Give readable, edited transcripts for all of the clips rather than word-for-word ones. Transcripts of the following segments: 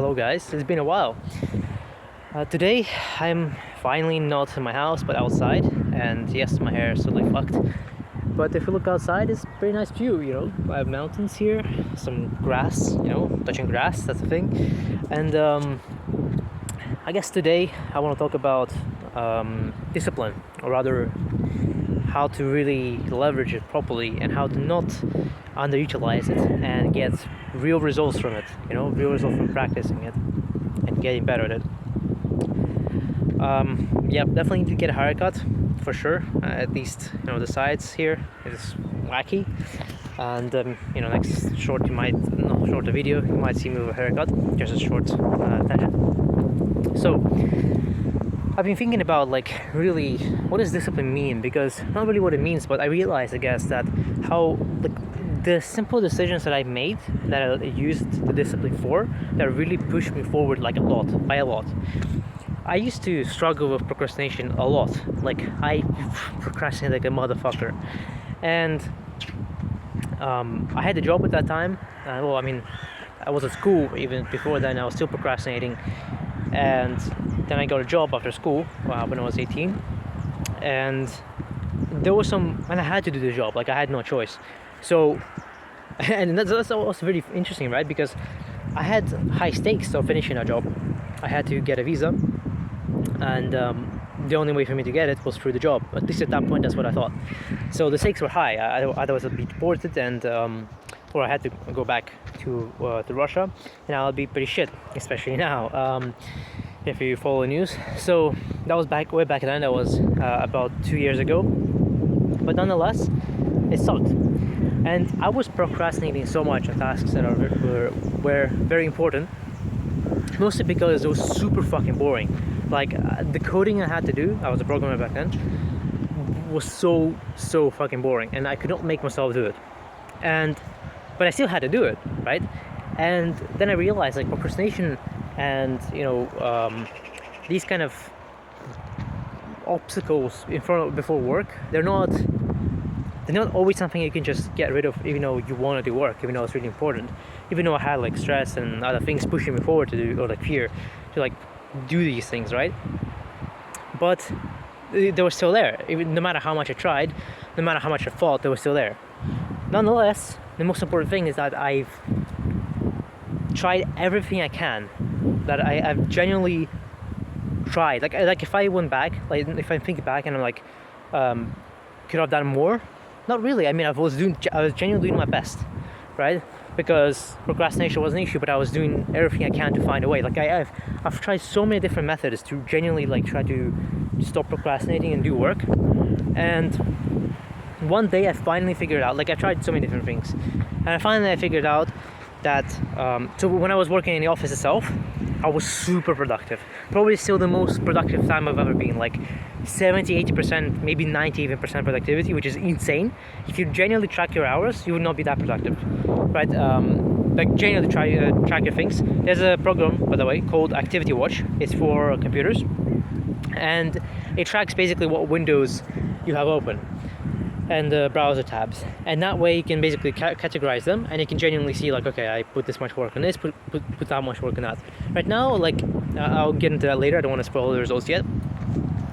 Hello guys, it's been a while. Today I'm finally not in my house but outside, and yes, my hair is totally fucked. But if you look outside, it's a pretty nice view, you know. I have mountains here, some grass, you know, touching grass, that's the thing. And I guess today I want to talk about discipline, or rather how to really leverage it properly and how to not underutilize it and get real results from it, you know, real results from practicing it and getting better at it. Yeah, definitely need to get a haircut for sure. At least, you know, the sides here is wacky, and you know, next short you might not short the video, you might see me with a haircut. Just a short tangent. So I've been thinking about, like, really what does discipline mean, because not really what it means, but I realized, I guess, that how, like, the simple decisions that I made, that I used the discipline for, that really pushed me forward, like, by a lot. I used to struggle with procrastination a lot. Like, I procrastinated like a motherfucker. And I had a job at that time. Well, I mean, I was at school even before then. I was still procrastinating. And then I got a job after school when I was 18. And I had to do the job. Like, I had no choice. So, and that's also very interesting, right? Because I had high stakes of finishing a job. I had to get a visa. And the only way for me to get it was through the job. At least at that point, that's what I thought. So the stakes were high. I was to be deported, and or I had to go back to Russia, and I'll be pretty shit, especially now. If you follow the news. So that was way back then. That was about 2 years ago. But nonetheless, it sucked. And I was procrastinating so much on tasks that were very important. Mostly because it was super fucking boring. Like, the coding I had to do, I was a programmer back then, was so fucking boring, and I could not make myself do it. But I still had to do it, right? And then I realized, like, procrastination and, you know, these kind of obstacles before work, they're not always something you can just get rid of, even though you want to do work, even though it's really important. Even though I had, like, stress and other things pushing me forward to do, or like fear to, like, do these things, right? But they were still there. Even no matter how much I tried, no matter how much I fought, they were still there. Nonetheless, the most important thing is that I've tried everything I can. That I've genuinely tried. Like if I went back, like if I think back and I'm like, could I have done more? Not really. I mean, I was genuinely doing my best, right? Because procrastination was an issue, but I was doing everything I can to find a way. Like, I've tried so many different methods to genuinely, like, try to stop procrastinating and do work. And one day I finally figured out, like, I tried so many different things, and I figured out that so when I was working in the office itself, I was super productive. Probably still the most productive time I've ever been. Like 70-80%, maybe 90% even productivity, which is insane. If you genuinely track your hours, you would not be that productive, right? Like, genuinely track your things. There's a program, by the way, called Activity Watch. It's for computers, and it tracks basically what windows you have open and the browser tabs, and that way you can basically categorize them, and you can genuinely see, like, okay, I put this much work on this, put that much work on that. Right now, like, I'll get into that later, I don't want to spoil the results yet,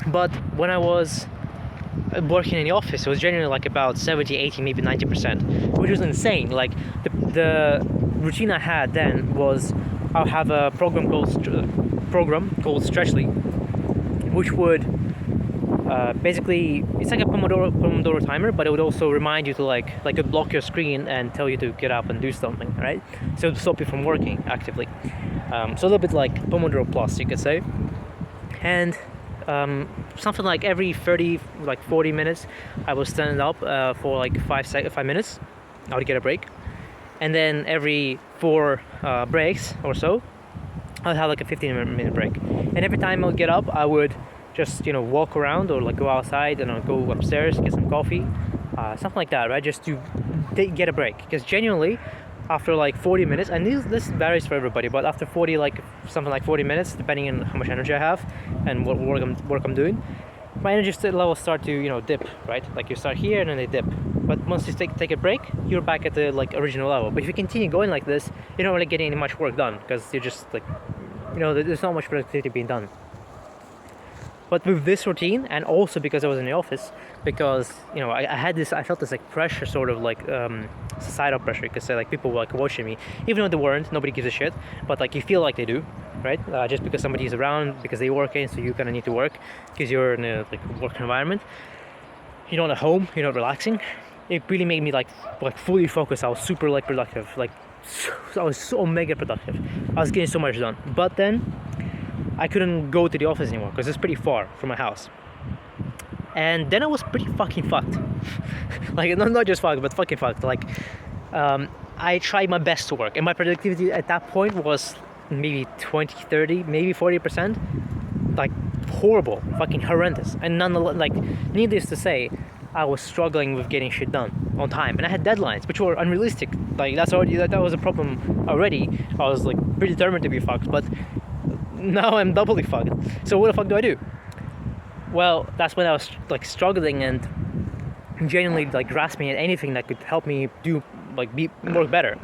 but when I was working in the office, it was generally like about 70-80, maybe 90%, which was insane. Like, the routine I had then was, I'll have a program called Stretchly, which would basically, it's like a Pomodoro timer, but it would also remind you to like it would block your screen and tell you to get up and do something, right? So it would stop you from working actively. So a little bit like Pomodoro Plus, you could say. And something like every 40 minutes, I would stand up for like 5 minutes. I would get a break, and then every 4 breaks or so, I'd have like a 15-minute break. And every time I would get up, I would just, you know, walk around or like go outside and I'll go upstairs, get some coffee, something like that, right? Just to get a break. Because genuinely, after like 40 minutes, and this varies for everybody, but after 40 minutes, depending on how much energy I have and what work I'm doing, my energy level start to, you know, dip, right? Like, you start here and then they dip. but once you take a break, you're back at the like original level. But if you continue going like this, you're not really getting any much work done, because you're just like, there's not much productivity being done. But with this routine, and also because I was in the office, because I felt this like pressure, sort of like societal pressure, because like people were like watching me, even though they weren't. Nobody gives a shit, but like you feel like they do, right? Just because somebody's around, because they work in, so you kind of need to work, because you're in a like work environment. You're not at home. You're not relaxing. It really made me like fully focused. I was super like productive. I was so mega productive. I was getting so much done. But then I couldn't go to the office anymore because it's pretty far from my house. And then I was pretty fucking fucked. Like, not just fucked, but fucking fucked. Like, I tried my best to work, and my productivity at that point was maybe 20, 30, maybe 40%. Like, horrible, fucking horrendous. And nonetheless, like, needless to say, I was struggling with getting shit done on time, and I had deadlines which were unrealistic. Like, that was a problem already. I was like predetermined to be fucked, but now I'm doubly fucked. So what the fuck do I do? Well, that's when I was like struggling and genuinely like grasping at anything that could help me work better.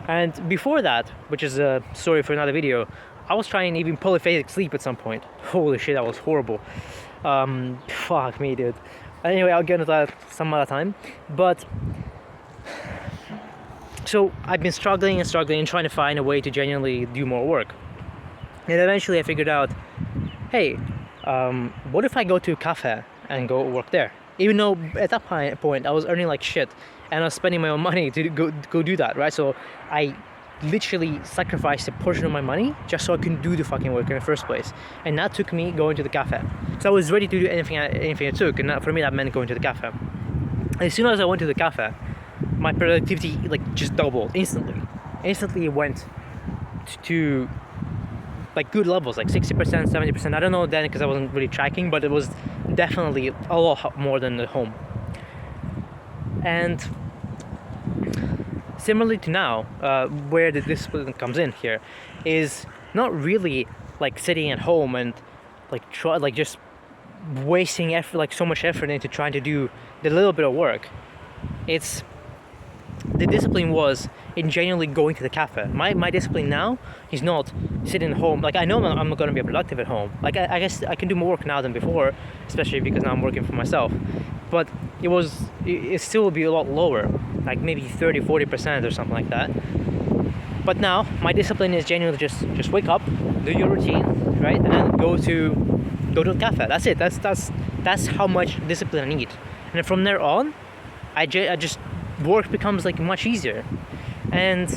And before that, which is a story for another video, I was trying even polyphasic sleep at some point. Holy shit, that was horrible. Fuck me, dude. Anyway, I'll get into that some other time. But so I've been struggling and trying to find a way to genuinely do more work. And eventually I figured out, hey, what if I go to a cafe and go work there? Even though at that point I was earning like shit, and I was spending my own money to go do that, right? So I literally sacrificed a portion of my money just so I can do the fucking work in the first place. And that took me going to the cafe. So I was ready to do anything it took, and for me that meant going to the cafe. As soon as I went to the cafe, my productivity like just doubled instantly. Instantly it went to like good levels, like 60%, 70%. I don't know then because I wasn't really tracking, but it was definitely a lot more than at home. And similarly to now, where the discipline comes in here is not really like sitting at home and like just wasting effort, like so much effort into trying to do the little bit of work. It's the discipline was in genuinely going to the cafe. My discipline now is not sitting at home. Like, I know I'm not going to be productive at home. Like, I guess I can do more work now than before, especially because now I'm working for myself. But it still will be a lot lower, like maybe 30-40% or something like that. But now my discipline is genuinely just wake up, do your routine, right, and then go to the cafe. That's it. That's how much discipline I need. And then from there on, I just work becomes like much easier. And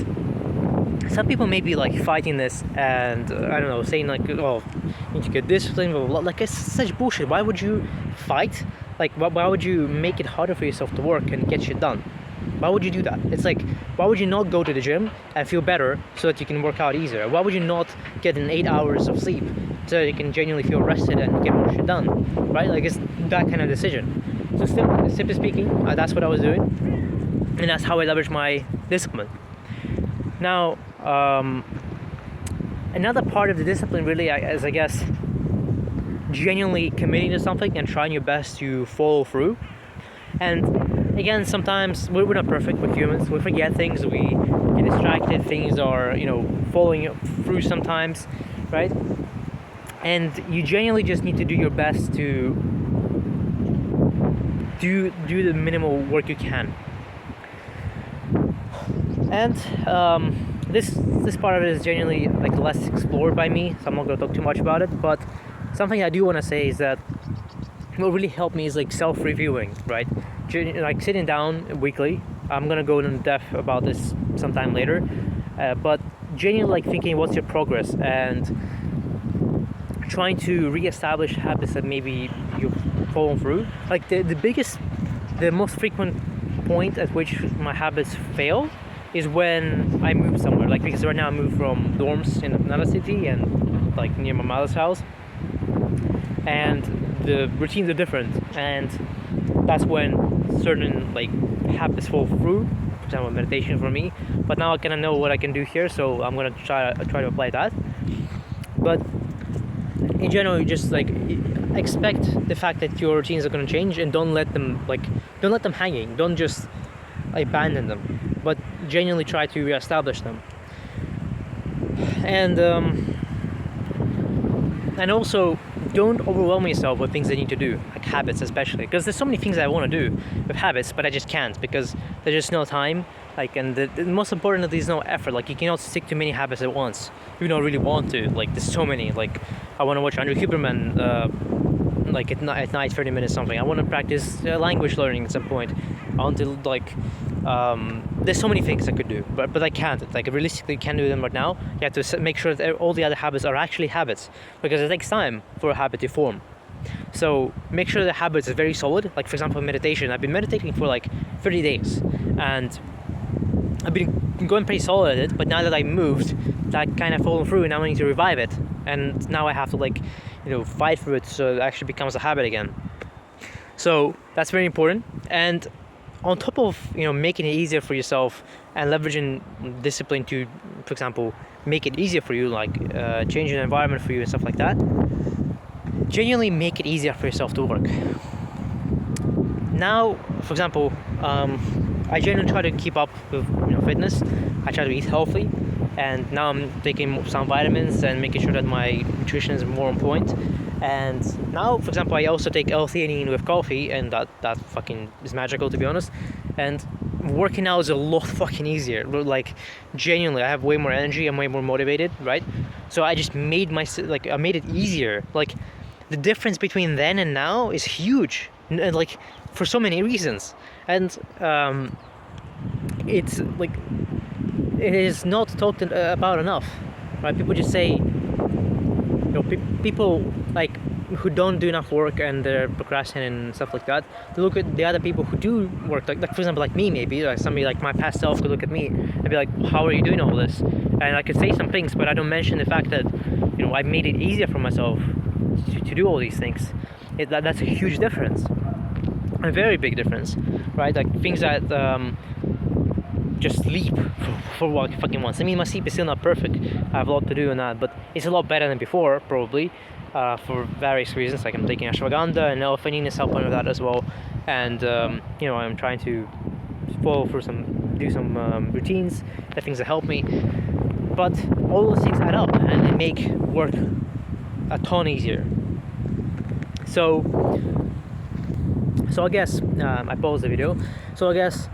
some people may be like fighting this and I don't know, saying like, oh, you need to get disciplined, blah, blah, blah. Like, it's such bullshit. Why would you fight? Like, why would you make it harder for yourself to work and get shit done? Why would you do that? It's like, why would you not go to the gym and feel better so that you can work out easier? Why would you not get 8 hours of sleep so that you can genuinely feel rested and get more shit done, right? Like, it's that kind of decision. So simply speaking, that's what I was doing, and that's how I leverage my discipline. Now, another part of the discipline really is, I guess, genuinely committing to something and trying your best to follow through. And again, sometimes we're not perfect, we're humans, we forget things, we get distracted, things are, falling through sometimes, right? And you genuinely just need to do your best to do the minimal work you can. And this part of it is genuinely like less explored by me, so I'm not going to talk too much about it. But something I do want to say is that what really helped me is like self-reviewing, right? Like sitting down weekly. I'm going to go in depth about this sometime later. But genuinely like thinking what's your progress and trying to re-establish habits that maybe you've fallen through. Like the most frequent point at which my habits fail is when I move somewhere. Like, because right now I moved from dorms in another city and like near my mother's house, and the routines are different, and that's when certain like habits fall through. For example, meditation for me. But now I kind of know what I can do here, so I'm gonna try to apply that. But in general, you just like expect the fact that your routines are going to change, and don't let them hanging. Don't just abandon them, but genuinely try to reestablish them. And also, don't overwhelm yourself with things that you need to do, like habits especially, because there's so many things that I want to do with habits, but I just can't because there's just no time. Like, and the most important is there's no effort. Like, you cannot stick to many habits at once. You don't really want to. Like, there's so many. Like, I want to watch Andrew Huberman like at night 30 minutes something. I want to practice language learning at some point. I want to there's so many things I could do, but I can't. Like, realistically, can't do them right now. You have to make sure that all the other habits are actually habits, because it takes time for a habit to form. So make sure the habit is very solid. Like, for example, meditation. I've been meditating for like 30 days, and I've been going pretty solid at it, but now that I moved, that kind of fallen through, and now I need to revive it. And now I have to fight through it so it actually becomes a habit again. So that's very important. And on top of making it easier for yourself and leveraging discipline to, for example, make it easier for you, like changing the environment for you and stuff like that, genuinely make it easier for yourself to work. Now, for example, I generally try to keep up with fitness. I try to eat healthy, and now I'm taking some vitamins and making sure that my nutrition is more on point. And now, for example, I also take L-theanine with coffee, and that fucking is magical, to be honest. And working out is a lot fucking easier. Like, genuinely, I have way more energy. I'm way more motivated, right? So I just made I made it easier. Like, the difference between then and now is huge, and like for so many reasons. And it's like, it is not talked about enough, right? People just say, people like who don't do enough work and they're procrastinating and stuff like that, they look at the other people who do work, like for example, like me, maybe like somebody like my past self could look at me and be like, how are you doing all this? And I could say some things, but I don't mention the fact that I made it easier for myself to do all these things. That's a huge difference, a very big difference, right? Like, things that just sleep for what fucking once. I mean, my sleep is still not perfect. I have a lot to do on that, but it's a lot better than before, probably, for various reasons. Like, I'm taking ashwagandha, and L-theanine is helping with that as well. And I'm trying to follow through do some routines, the things that help me. But all those things add up, and they make work a ton easier. So I guess I paused the video. So I guess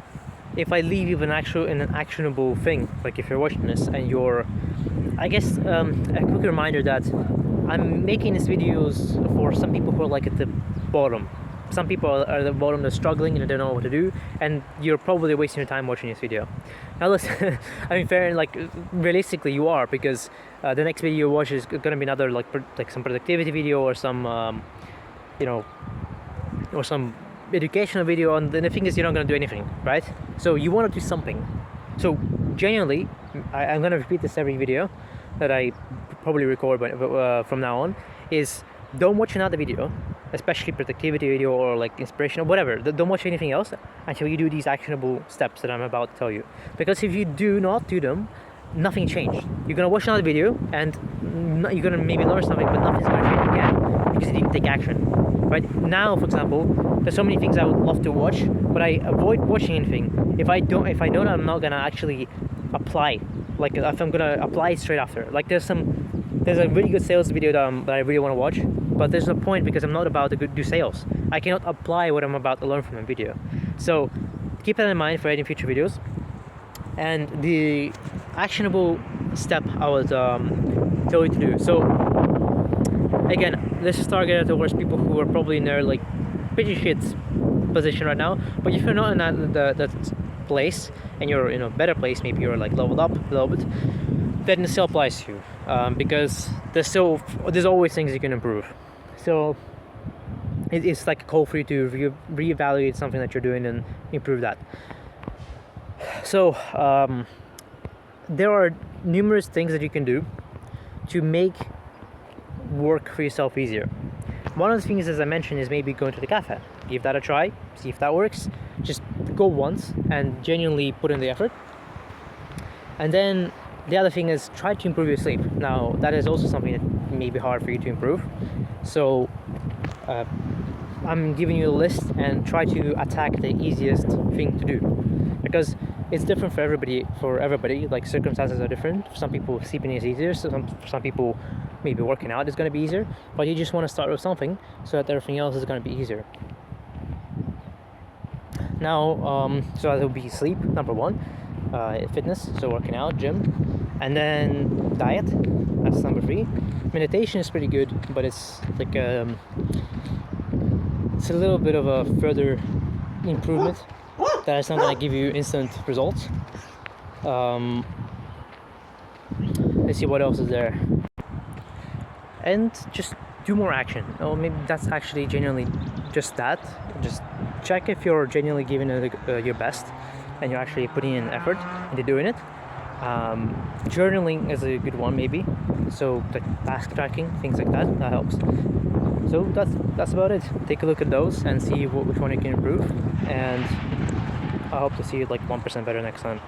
if I leave you an actionable thing, like if you're watching this and I guess a quick reminder that I'm making these videos for some people who are like at the bottom. Some people are at the bottom, they're struggling and they don't know what to do, and you're probably wasting your time watching this video. Now listen, I mean, fair, like, realistically you are, because the next video you watch is gonna be another like some productivity video or some or some educational video, and the thing is, you're not going to do anything, right? So you want to do something. So genuinely, I'm going to repeat this every video that I probably record from now on, is don't watch another video, especially productivity video or like inspiration or whatever. Don't watch anything else until you do these actionable steps that I'm about to tell you. Because if you do not do them, nothing changed. You're going to watch another video and you're going to maybe learn something, but nothing's going to change again because you didn't take action. Right now, for example, there's so many things I would love to watch, but I avoid watching anything if I don't. I'm not gonna actually apply. Like, if I'm gonna apply straight after. Like, there's a really good sales video that I really want to watch, but there's no point because I'm not about to do sales. I cannot apply what I'm about to learn from a video. So keep that in mind for any future videos. And the actionable step I would tell you to do. So again, this is targeted towards people who are probably in their like pretty shit position right now. But if you're not in that place and you're in a better place, maybe you're like leveled up a little bit, then it still applies to you, because there's always things you can improve. So it's like a call for you to reevaluate something that you're doing and improve that. So there are numerous things that you can do to make work for yourself easier. One of the things, as I mentioned, is maybe going to the cafe. Give that a try, see if that works. Just go once and genuinely put in the effort. And then The other thing is try to improve your sleep. Now that is also something that may be hard for you to improve. So I'm giving you a list and try to attack the easiest thing to do, because it's different for everybody. Like, circumstances are different. For some people, sleeping is easier. So for some people, maybe working out is going to be easier. But you just want to start with something so that everything else is going to be easier. Now, so that will be sleep, number one. Fitness, so working out, gym, and then diet. That's number three. Meditation is pretty good, but it's like it's a little bit of a further improvement that is not going to give you instant results. Let's see what else is there. And just do more action. Or maybe that's actually genuinely just that. Just check if you're genuinely giving it your best and you're actually putting in effort into doing it. Journaling is a good one, maybe. So like task tracking, things like that helps. So that's about it. Take a look at those and see which one you can improve, and I hope to see you like 1% better next time.